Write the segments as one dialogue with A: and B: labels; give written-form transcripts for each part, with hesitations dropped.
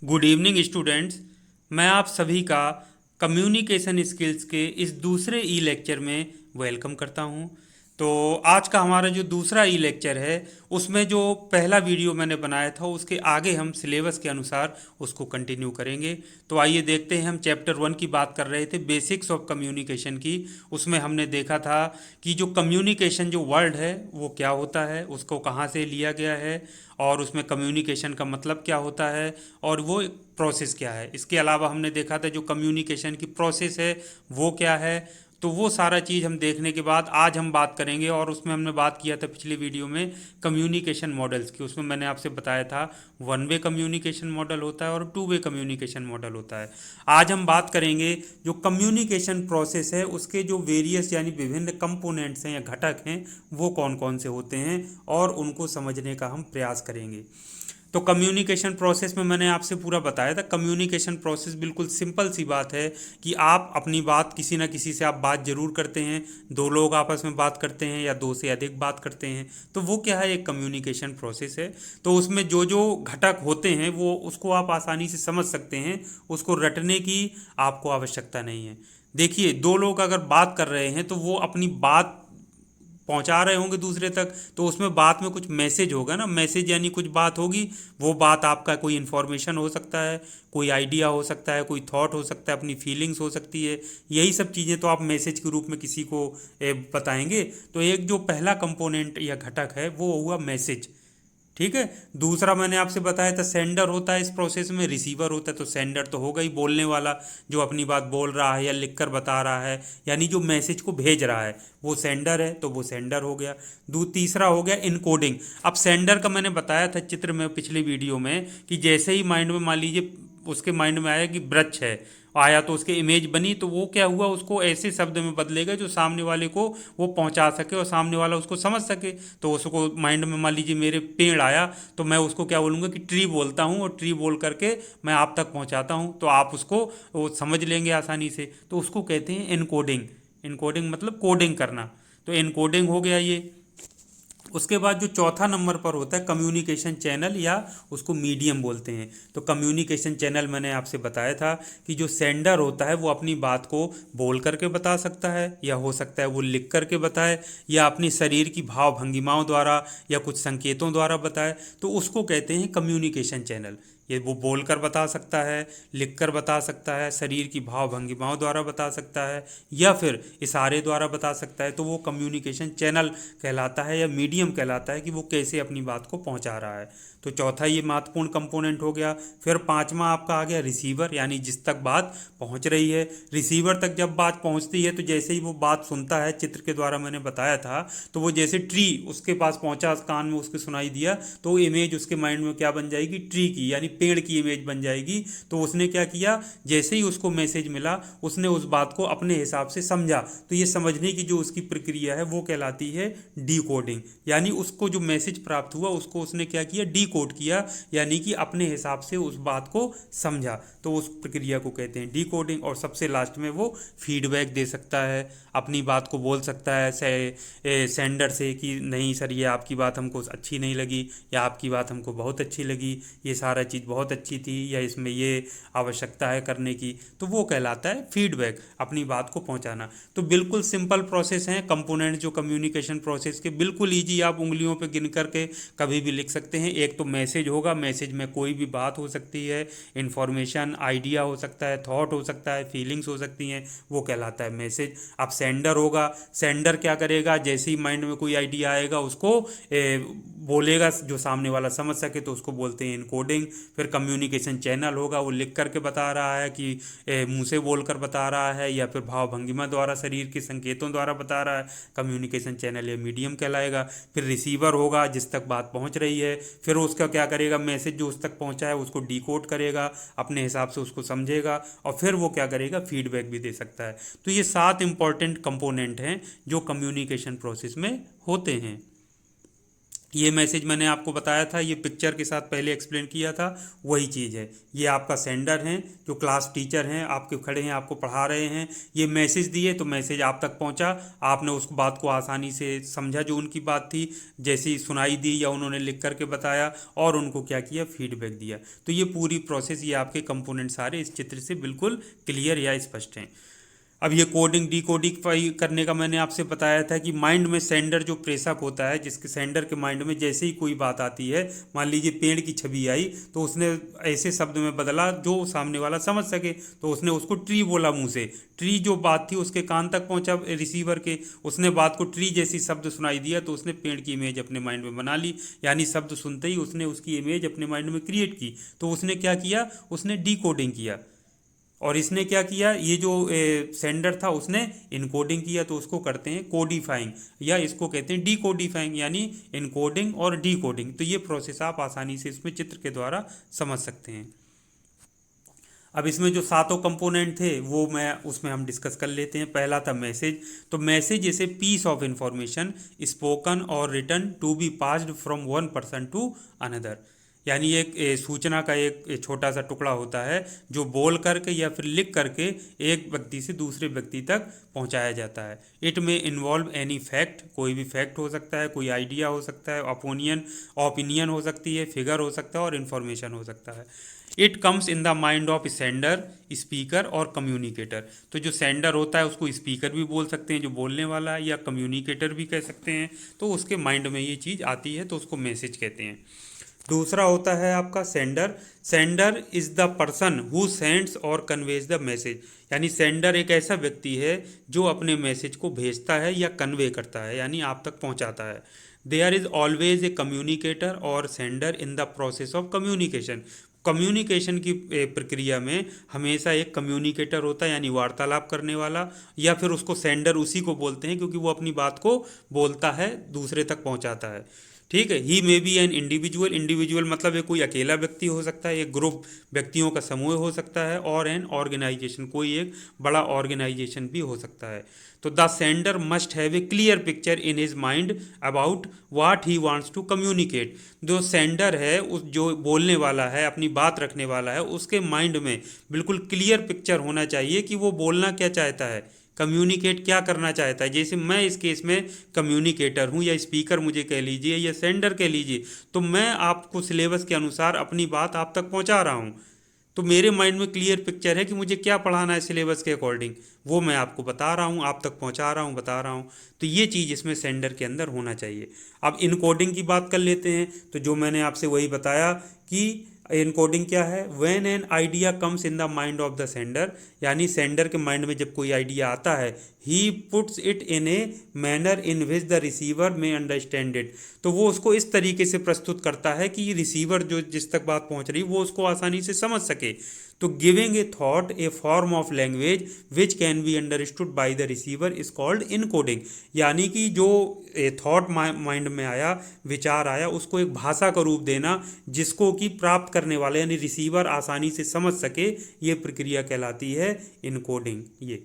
A: Good evening students. मैं आप सभी का कम्युनिकेशन स्किल्स के इस दूसरे ई लेक्चर में वेलकम करता हूं। तो आज का हमारा जो दूसरा ई लेक्चर है उसमें जो पहला वीडियो मैंने बनाया था उसके आगे हम सिलेबस के अनुसार उसको कंटिन्यू करेंगे। तो आइए देखते हैं। हम चैप्टर 1 की बात कर रहे थे, बेसिक्स ऑफ कम्युनिकेशन की। उसमें हमने देखा था कि जो कम्युनिकेशन जो वर्ड है वो क्या होता है, उसको कहाँ से लिया गया है और उसमें कम्युनिकेशन का मतलब क्या होता है और वो प्रोसेस क्या है। इसके अलावा हमने देखा था जो कम्युनिकेशन की प्रोसेस है वो क्या है। तो वो सारा चीज़ हम देखने के बाद आज हम बात करेंगे। और उसमें हमने बात किया था पिछली वीडियो में कम्युनिकेशन मॉडल्स की। उसमें मैंने आपसे बताया था वन वे कम्युनिकेशन मॉडल होता है और टू वे कम्युनिकेशन मॉडल होता है। आज हम बात करेंगे जो कम्युनिकेशन प्रोसेस है उसके जो वेरियस यानी विभिन्न कंपोनेंट्स हैं या घटक हैं वो कौन कौन से होते हैं और उनको समझने का हम प्रयास करेंगे। तो कम्युनिकेशन प्रोसेस में मैंने आपसे पूरा बताया था। कम्युनिकेशन प्रोसेस बिल्कुल सिंपल सी बात है कि आप अपनी बात किसी ना किसी से आप बात जरूर करते हैं। दो लोग आपस में बात करते हैं या दो से अधिक बात करते हैं, तो वो क्या है, एक कम्युनिकेशन प्रोसेस है। तो उसमें जो जो घटक होते हैं वो उसको आप आसानी से समझ सकते हैं, उसको रटने की आपको आवश्यकता नहीं है। देखिए, दो लोग अगर बात कर रहे हैं तो वो अपनी बात पहुंचा रहे होंगे दूसरे तक, तो उसमें बात में कुछ मैसेज होगा ना। मैसेज यानी कुछ बात होगी। वो बात आपका कोई इन्फॉर्मेशन हो सकता है, कोई आइडिया हो सकता है, कोई थॉट हो सकता है, अपनी फीलिंग्स हो सकती है। यही सब चीज़ें तो आप मैसेज के रूप में किसी को बताएंगे। तो एक जो पहला कंपोनेंट या घटक है वो हुआ मैसेज। ठीक है। दूसरा मैंने आपसे बताया था सेंडर होता है इस प्रोसेस में, रिसीवर होता है। तो सेंडर तो होगा ही बोलने वाला, जो अपनी बात बोल रहा है या लिखकर बता रहा है, यानी जो मैसेज को भेज रहा है वो सेंडर है, तो वो सेंडर हो गया। तीसरा हो गया इनकोडिंग। अब सेंडर का मैंने बताया था चित्र में पिछली वीडियो में कि जैसे ही माइंड में मान लीजिए उसके माइंड में आया कि वृक्ष है, आया तो उसके इमेज बनी, तो वो क्या हुआ, उसको ऐसे शब्द में बदलेगा जो सामने वाले को वो पहुंचा सके और सामने वाला उसको समझ सके। तो उसको माइंड में मान लीजिए मेरे पेड़ आया, तो मैं उसको क्या बोलूँगा कि ट्री बोलता हूँ और ट्री बोल करके मैं आप तक पहुंचाता हूँ, तो आप उसको वो समझ लेंगे आसानी से। तो उसको कहते हैं इनकोडिंग। इनकोडिंग मतलब कोडिंग करना। तो इनकोडिंग हो गया ये। उसके बाद जो चौथा नंबर पर होता है कम्युनिकेशन चैनल, या उसको मीडियम बोलते हैं। तो कम्युनिकेशन चैनल मैंने आपसे बताया था कि जो सेंडर होता है वो अपनी बात को बोल करके बता सकता है, या हो सकता है वो लिख करके बताए, या अपनी शरीर की भाव भंगिमाओं द्वारा या कुछ संकेतों द्वारा बताए। तो उसको कहते हैं कम्युनिकेशन चैनल। ये वो बोलकर बता सकता है, लिखकर बता सकता है, शरीर की भाव भंगिमाओं द्वारा बता सकता है, या फिर इशारे द्वारा बता सकता है। तो वो कम्युनिकेशन चैनल कहलाता है या मीडियम कहलाता है कि वो कैसे अपनी बात को पहुंचा रहा है। तो चौथा ये महत्वपूर्ण कंपोनेंट हो गया। फिर पांचवा आपका आ गया रिसीवर, यानी जिस तक बात पहुंच रही है। रिसीवर तक जब बात पहुंचती है तो जैसे ही वो बात सुनता है, चित्र के द्वारा मैंने बताया था, तो वो जैसे ट्री उसके पास पहुंचा, कान में उसके सुनाई दिया, तो इमेज उसके माइंड में क्या बन जाएगी, ट्री की यानी पेड़ की इमेज बन जाएगी। तो उसने क्या किया, जैसे ही उसको मैसेज मिला उसने उस बात को अपने हिसाब से समझा। तो ये समझने की जो उसकी प्रक्रिया है वो कहलाती है डीकोडिंग। यानी उसको जो मैसेज प्राप्त हुआ उसको उसने क्या किया, डीकोड किया, यानी कि अपने हिसाब से उस बात को समझा। तो उस प्रक्रिया को कहते हैं डीकोडिंग। और सबसे लास्ट में वो फीडबैक दे सकता है, अपनी बात को बोल सकता है सेंडर से कि नहीं सर, ये आपकी बात हमको अच्छी नहीं लगी, या आपकी बात हमको बहुत अच्छी लगी, ये सारा चीज़ बहुत अच्छी थी, या इसमें ये आवश्यकता है करने की। तो वो कहलाता है फीडबैक, अपनी बात को पहुंचाना। तो बिल्कुल सिंपल प्रोसेस हैं कंपोनेंट जो कम्युनिकेशन प्रोसेस के, बिल्कुल ईजी, आप उंगलियों पे गिन करके कभी भी लिख सकते हैं। एक तो मैसेज होगा, मैसेज में कोई भी बात हो सकती है, इंफॉर्मेशन, आइडिया हो सकता है, थॉट हो सकता है, फीलिंग्स हो सकती हैं, वो कहलाता है मैसेज। अब सेंडर होगा, सेंडर क्या करेगा, जैसे ही माइंड में कोई आइडिया आएगा उसको बोलेगा जो सामने वाला समझ सके, तो उसको बोलते हैं इनकोडिंग। फिर कम्युनिकेशन चैनल होगा, वो लिख करके बता रहा है कि मुंह से बोलकर बता रहा है, या फिर भाव भंगिमा द्वारा, शरीर के संकेतों द्वारा बता रहा है, कम्युनिकेशन चैनल या मीडियम कहलाएगा। फिर रिसीवर होगा, जिस तक बात पहुंच रही है, फिर उसका क्या करेगा, मैसेज जो उस तक पहुंचा है उसको डिकोड करेगा, अपने हिसाब से उसको समझेगा, और फिर वो क्या करेगा, फीडबैक भी दे सकता है। तो ये 7 इंपॉर्टेंट कंपोनेंट हैं जो कम्युनिकेशन प्रोसेस में होते हैं। ये मैसेज मैंने आपको बताया था, ये पिक्चर के साथ पहले एक्सप्लेन किया था, वही चीज़ है। ये आपका सेंडर हैं, जो क्लास टीचर हैं, आपके खड़े हैं, आपको पढ़ा रहे हैं, ये मैसेज दिए तो मैसेज आप तक पहुंचा, आपने उस बात को आसानी से समझा जो उनकी बात थी, जैसी सुनाई दी या उन्होंने लिख करके बताया, और उनको क्या किया, फीडबैक दिया। तो ये पूरी प्रोसेस, ये आपके कंपोनेंट सारे इस चित्र से बिल्कुल क्लियर या स्पष्ट हैं। अब ये कोडिंग डिकोडिफाई करने का मैंने आपसे बताया था कि माइंड में सेंडर जो प्रेषक होता है, जिसके सेंडर के माइंड में जैसे ही कोई बात आती है, मान लीजिए पेड़ की छवि आई, तो उसने ऐसे शब्द में बदला जो सामने वाला समझ सके, तो उसने उसको ट्री बोला मुंह से। ट्री जो बात थी उसके कान तक पहुंचा रिसीवर के, उसने बात को ट्री जैसी शब्द सुनाई दिया, तो उसने पेड़ की इमेज अपने माइंड में बना ली, यानी शब्द सुनते ही उसने उसकी इमेज अपने माइंड में क्रिएट की। तो उसने क्या किया, उसने डिकोडिंग किया। और इसने क्या किया, ये जो सेंडर था उसने इनकोडिंग किया, तो उसको करते हैं कोडिफाइंग, या इसको कहते हैं डीकोडिफाइंग, यानी इनकोडिंग और डीकोडिंग। तो ये प्रोसेस आप आसानी से इसमें चित्र के द्वारा समझ सकते हैं। अब इसमें जो सातों कंपोनेंट थे वो मैं उसमें हम डिस्कस कर लेते हैं। पहला था मैसेज। तो message is a piece of information spoken or written to be passed from one person to another, यानी एक सूचना का एक छोटा सा टुकड़ा होता है जो बोल करके या फिर लिख करके एक व्यक्ति से दूसरे व्यक्ति तक पहुंचाया जाता है। इट में इन्वॉल्व एनी फैक्ट, कोई भी फैक्ट हो सकता है, कोई आइडिया हो सकता है, ओपिनियन हो सकती है, फिगर हो सकता है और इन्फॉर्मेशन हो सकता है। It comes in the mind of sender, speaker और कम्युनिकेटर। तो जो सेंडर होता है उसको स्पीकर भी बोल सकते हैं, जो बोलने वाला है, या कम्युनिकेटर भी कह सकते हैं। तो उसके माइंड में ये चीज़ आती है तो उसको मैसेज कहते हैं। दूसरा होता है आपका sender. Sender is the person who sends और कन्वेज द मैसेज, यानी सेंडर एक ऐसा व्यक्ति है जो अपने मैसेज को भेजता है या कन्वे करता है, यानी आप तक पहुंचाता है। There is always a communicator or sender in the process of communication. Communication की प्रक्रिया में हमेशा एक कम्युनिकेटर होता है, यानी वार्तालाप करने वाला, या फिर उसको सेंडर उसी को बोलते हैं क्योंकि वो अपनी बात को बोलता है, दूसरे तक पहुंचाता है। ठीक है। He may be an individual, individual मतलब ये कोई अकेला व्यक्ति हो सकता है, एक ग्रुप व्यक्तियों का समूह हो सकता है, और एन ऑर्गेनाइजेशन, कोई एक बड़ा ऑर्गेनाइजेशन भी हो सकता है। तो the sender must have a clear picture in his mind about what he wants to communicate. जो सेंडर है, उस जो बोलने वाला है, अपनी बात रखने वाला है, उसके माइंड में बिल्कुल क्लियर पिक्चर होना चाहिए कि वो बोलना क्या चाहता है, कम्युनिकेट क्या करना चाहता है। जैसे मैं इस केस में कम्युनिकेटर हूँ, या स्पीकर मुझे कह लीजिए, या सेंडर कह लीजिए, तो मैं आपको सिलेबस के अनुसार अपनी बात आप तक पहुँचा रहा हूँ। तो मेरे माइंड में क्लियर पिक्चर है कि मुझे क्या पढ़ाना है सिलेबस के अकॉर्डिंग, वो मैं आपको बता रहा हूँ, आप तक पहुँचा रहा हूँ, बता रहा हूँ। तो ये चीज़ इसमें सेंडर के अंदर होना चाहिए। अब इनकोडिंग की बात कर लेते हैं। तो जो मैंने आपसे वही बताया कि इनकोडिंग क्या है, when an idea comes in the mind of the sender, यानी सेंडर के माइंड में जब कोई आइडिया आता है, he puts it in a manner in which the receiver में अंडरस्टैंड इट। तो वो उसको इस तरीके से प्रस्तुत करता है कि रिसीवर जो जिस तक बात पहुंच रही वो उसको आसानी से समझ सके। तो giving a thought a form of language which can be understood by the receiver is called encoding, यानी कि जो थॉट माइंड में आया, विचार आया, उसको एक भाषा का रूप देना जिसको कि प्राप्त करने वाले यानी रिसीवर आसानी से समझ सके, ये प्रक्रिया कहलाती है इनकोडिंग। ये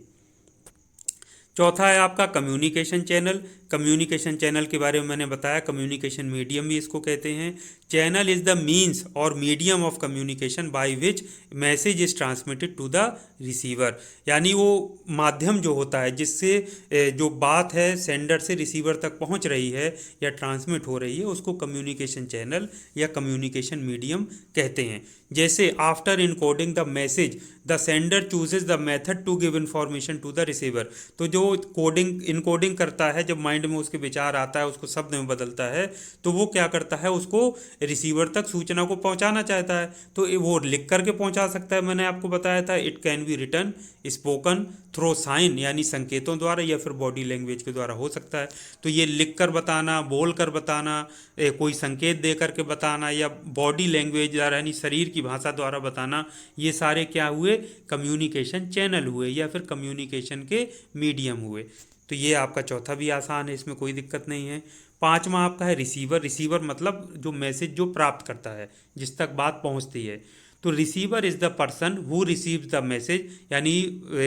A: चौथा है आपका कम्युनिकेशन चैनल। कम्युनिकेशन चैनल के बारे में मैंने बताया, कम्युनिकेशन मीडियम भी इसको कहते हैं। चैनल इज द मीन्स और medium of communication by which message is transmitted to the receiver, यानी वो माध्यम जो होता है जिससे जो बात है सेंडर से रिसीवर तक पहुंच रही है या ट्रांसमिट हो रही है, उसको कम्युनिकेशन चैनल या कम्युनिकेशन मीडियम कहते हैं। जैसे after encoding the message the sender chooses the method to give information to the receiver. तो जो कोडिंग इनकोडिंग करता है, जब माइंड में उसके विचार आता है, उसको शब्द में बदलता है, तो वो क्या करता है, उसको रिसीवर तक सूचना को पहुंचाना चाहता है। तो वो लिख करके पहुंचा सकता है, मैंने आपको बताया था। It can be written, spoken, through sign यानी संकेतों द्वारा, या फिर बॉडी लैंग्वेज के द्वारा हो सकता है। तो ये लिख कर बताना, बोल कर बताना, कोई संकेत दे करके बताना, या बॉडी लैंग्वेज द्वारा यानी शरीर की भाषा द्वारा बताना, ये सारे क्या हुए, कम्युनिकेशन चैनल हुए या फिर कम्युनिकेशन के मीडियम हुए। तो ये आपका चौथा भी आसान है, इसमें कोई दिक्कत नहीं है। पांचवा आपका है रिसीवर। रिसीवर मतलब जो मैसेज जो प्राप्त करता है, जिस तक बात पहुंचती है। तो receiver is the person who receives the message, यानी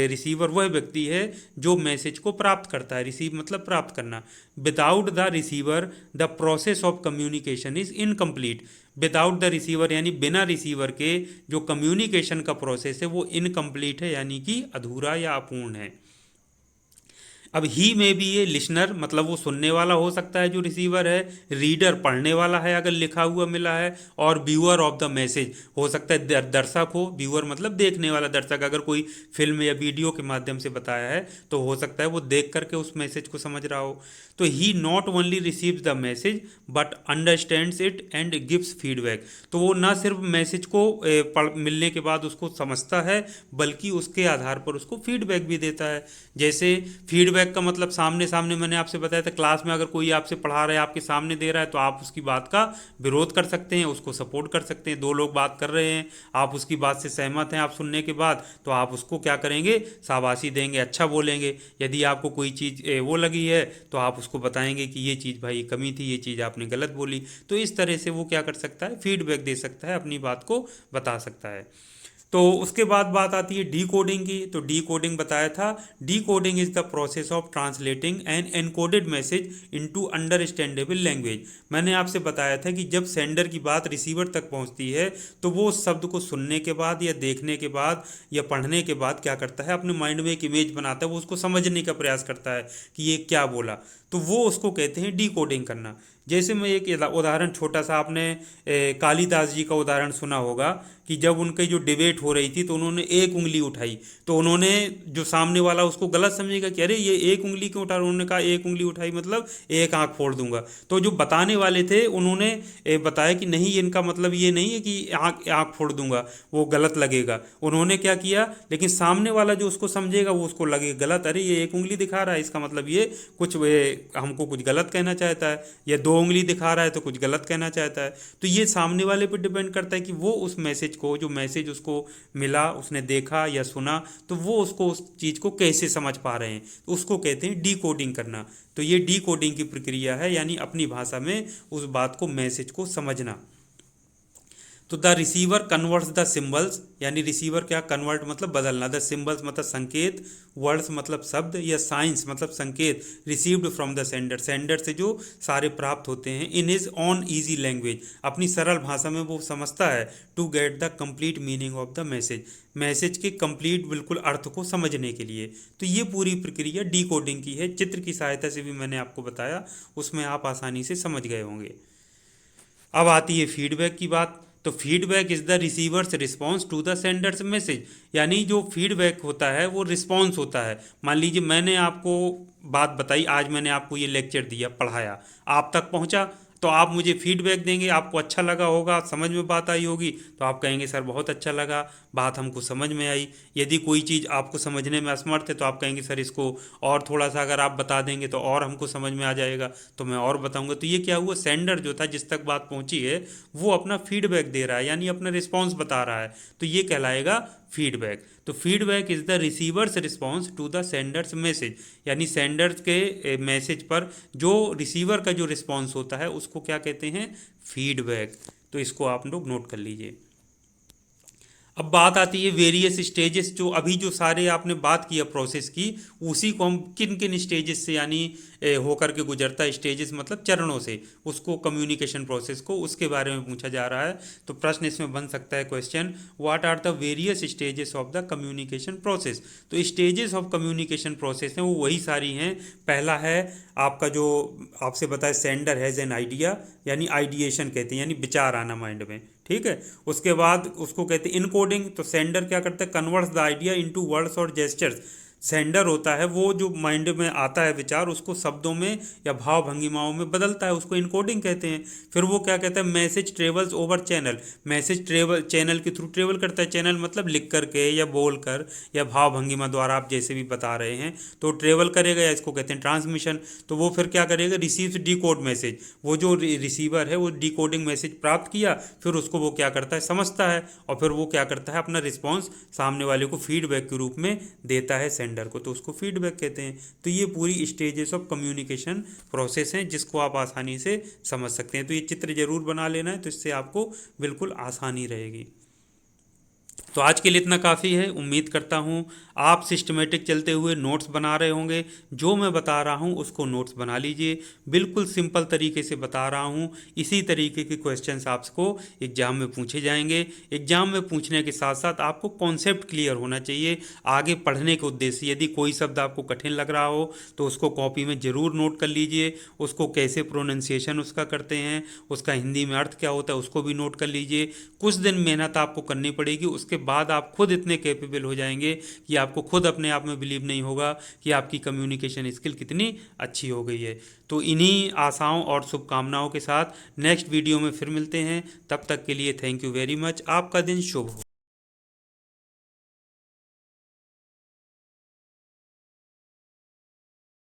A: रिसीवर वह व्यक्ति है जो मैसेज को प्राप्त करता है। रिसीव मतलब प्राप्त करना। Without the receiver the process of communication is incomplete. Without the receiver यानी बिना रिसीवर के जो कम्युनिकेशन का प्रोसेस है वो इनकम्प्लीट है, यानी कि अधूरा या अपूर्ण है। अब ही में भी ये लिसनर मतलब वो सुनने वाला हो सकता है जो रिसीवर है, रीडर पढ़ने वाला है अगर लिखा हुआ मिला है, और व्यूअर ऑफ द मैसेज हो सकता है दर्शक हो। व्यूअर मतलब देखने वाला दर्शक, अगर कोई फिल्म या वीडियो के माध्यम से बताया है तो हो सकता है वो देख करके उस मैसेज को समझ रहा हो। तो he not only receives the message but understands it and gives feedback. तो वो ना सिर्फ मैसेज को मिलने के बाद उसको समझता है, बल्कि उसके आधार पर उसको फीडबैक भी देता है। जैसे फीडबैक का मतलब सामने सामने मैंने आपसे बताया था, क्लास में अगर कोई आपसे पढ़ा रहा है, आपके सामने दे रहा है, तो आप उसकी बात का विरोध कर सकते हैं, उसको सपोर्ट कर सकते हैं। दो लोग बात कर रहे हैं, आप उसकी बात से सहमत हैं, आप सुनने के बाद तो आप उसको क्या करेंगे, शाबाशी देंगे, अच्छा बोलेंगे। यदि आपको कोई चीज़ वो लगी है तो आप उसको बताएंगे कि ये चीज़ भाई कमी थी, ये चीज़ आपने गलत बोली। तो इस तरह से वो क्या कर सकता है, फीडबैक दे सकता है, अपनी बात को बता सकता है। तो उसके बाद बात आती है डी कोडिंग की। तो डी कोडिंग बताया था, decoding is the process of translating an encoded message into understandable language. मैंने आपसे बताया था कि जब सेंडर की बात रिसीवर तक पहुंचती है तो वो उस शब्द को सुनने के बाद या देखने के बाद या पढ़ने के बाद क्या करता है, अपने माइंड में एक इमेज बनाता है, वो उसको समझने का प्रयास करता है कि ये क्या बोला। तो वो उसको कहते हैं डी कोडिंग करना। जैसे मैं एक उदाहरण छोटा सा, आपने कालिदास जी का उदाहरण सुना होगा कि जब उनकी जो डिबेट हो रही थी तो उन्होंने एक उंगली उठाई, तो उन्होंने जो सामने वाला उसको गलत समझेगा कि अरे ये एक उंगली क्यों उठा रहा है? उन्होंने कहा एक उंगली उठाई मतलब एक आंख फोड़ दूंगा। तो जो बताने वाले थे उन्होंने बताया कि नहीं, इनका मतलब ये नहीं है कि आंख आंख फोड़ दूंगा, वो गलत लगेगा। उन्होंने क्या किया, लेकिन सामने वाला जो उसको समझेगा वो उसको लगे गलत, अरे ये एक उंगली दिखा रहा है, इसका मतलब ये कुछ हमको कुछ गलत कहना चाहता है, या दो उंगली दिखा रहा है तो कुछ गलत कहना चाहता है। तो ये सामने वाले पर डिपेंड करता है कि वो उस मैसेज को, जो मैसेज उसको मिला, उसने देखा या सुना, तो वो उसको उस चीज़ को कैसे समझ पा रहे हैं, तो उसको कहते हैं डी कोडिंग करना। तो ये डी कोडिंग की प्रक्रिया है, यानी अपनी भाषा में उस बात को, मैसेज को समझना। तो the receiver converts the symbols, यानी रिसीवर क्या, कन्वर्ट मतलब बदलना, द सिम्बल्स मतलब संकेत, वर्ड्स मतलब शब्द, या साइंस मतलब संकेत, received from the sender, sender से जो सारे प्राप्त होते हैं, in his own easy language, अपनी सरल भाषा में वो समझता है, to get the complete meaning of the message, message के कंप्लीट बिल्कुल अर्थ को समझने के लिए। तो ये पूरी प्रक्रिया डी कोडिंग की है। चित्र की सहायता से भी मैंने आपको बताया, उसमें आप आसानी से समझ गए होंगे। अब आती है फीडबैक की बात। तो feedback is the receiver's response to the sender's message, यानी जो फीडबैक होता है वो रिस्पॉन्स होता है। मान लीजिए मैंने आपको बात बताई, आज मैंने आपको ये लेक्चर दिया, पढ़ाया, आप तक पहुंचा, तो आप मुझे फीडबैक देंगे, आपको अच्छा लगा होगा, समझ में बात आई होगी, तो आप कहेंगे सर बहुत अच्छा लगा, बात हमको समझ में आई। यदि कोई चीज़ आपको समझने में असमर्थ है तो आप कहेंगे सर इसको और थोड़ा सा अगर आप बता देंगे तो और हमको समझ में आ जाएगा, तो मैं और बताऊंगा। तो ये क्या हुआ, सेंडर जो था, जिस तक बात पहुंची है, वो अपना फीडबैक दे रहा है, यानी अपना रिस्पॉन्स बता रहा है, तो ये कहलाएगा फीडबैक। तो feedback is the receiver's response to the sender's message, यानी सेंडर्स के मैसेज पर जो रिसीवर का जो रिस्पॉन्स होता है उसको क्या कहते हैं, फीडबैक। तो इसको आप लोग नोट कर लीजिए। अब बात आती है वेरियस स्टेजेस, जो अभी जो सारे आपने बात किया प्रोसेस की, उसी को हम किन किन स्टेजेस से, यानी होकर के गुजरता है, स्टेजेस मतलब चरणों से, उसको कम्युनिकेशन प्रोसेस को, उसके बारे में पूछा जा रहा है। तो प्रश्न इसमें बन सकता है question, what are the various stages of the communication process. तो स्टेजेस ऑफ कम्युनिकेशन प्रोसेस हैं वो वही सारी हैं। पहला है आपका जो आपसे बताया, सेंडर हैज़ एन आइडिया, यानी आइडिएशन कहते हैं, यानी विचार आना माइंड में, ठीक है। उसके बाद उसको कहते हैं इनकोडिंग। तो सेंडर क्या करता है, converts the idea into words और जेस्चर्स। सेंडर होता है वो जो माइंड में आता है विचार, उसको शब्दों में या भाव भंगिमाओं में बदलता है, उसको इनकोडिंग कहते हैं। फिर वो क्या कहता है, message travels over channel, message travel channel के थ्रू ट्रेवल करता है। चैनल मतलब लिख करके या बोल कर या भाव भंगिमा द्वारा, आप जैसे भी बता रहे हैं, तो ट्रेवल करेगा, या इसको कहते हैं ट्रांसमिशन। तो वो फिर क्या करेगा, रिसीव्स डिकोड मैसेज, वो जो रिसीवर है वो डिकोडिंग मैसेज प्राप्त किया, फिर उसको वो क्या करता है, समझता है, और फिर वो क्या करता है, अपना रिस्पॉन्स सामने वाले को फीडबैक के रूप में देता है सेंडर को, तो उसको फीडबैक कहते हैं। तो ये पूरी स्टेजेस ऑफ कम्युनिकेशन प्रोसेस हैं जिसको आप आसानी से समझ सकते हैं। तो ये चित्र जरूर बना लेना है, तो इससे आपको बिल्कुल आसानी रहेगी। तो आज के लिए इतना काफ़ी है। उम्मीद करता हूँ आप सिस्टमेटिक चलते हुए नोट्स बना रहे होंगे। जो मैं बता रहा हूँ उसको नोट्स बना लीजिए। बिल्कुल सिंपल तरीके से बता रहा हूँ। इसी तरीके के क्वेश्चंस आपको एग्ज़ाम में पूछे जाएंगे। एग्ज़ाम में पूछने के साथ साथ आपको कॉन्सेप्ट क्लियर होना चाहिए आगे पढ़ने के उद्देश्य से। यदि कोई शब्द आपको कठिन लग रहा हो तो उसको कॉपी में ज़रूर नोट कर लीजिए। उसको कैसे प्रोनाउंसिएशन उसका करते हैं, उसका हिंदी में अर्थ क्या होता है, उसको भी नोट कर लीजिए। कुछ दिन मेहनत आपको करनी पड़ेगी। उसके बाद आप खुद इतने कैपेबल हो जाएंगे कि आपको खुद अपने आप में बिलीव नहीं होगा कि आपकी कम्युनिकेशन स्किल कितनी अच्छी हो गई है। तो इन्हीं आशाओं और शुभकामनाओं के साथ नेक्स्ट वीडियो में फिर मिलते हैं। तब तक के लिए थैंक यू वेरी मच। आपका दिन शुभ हो।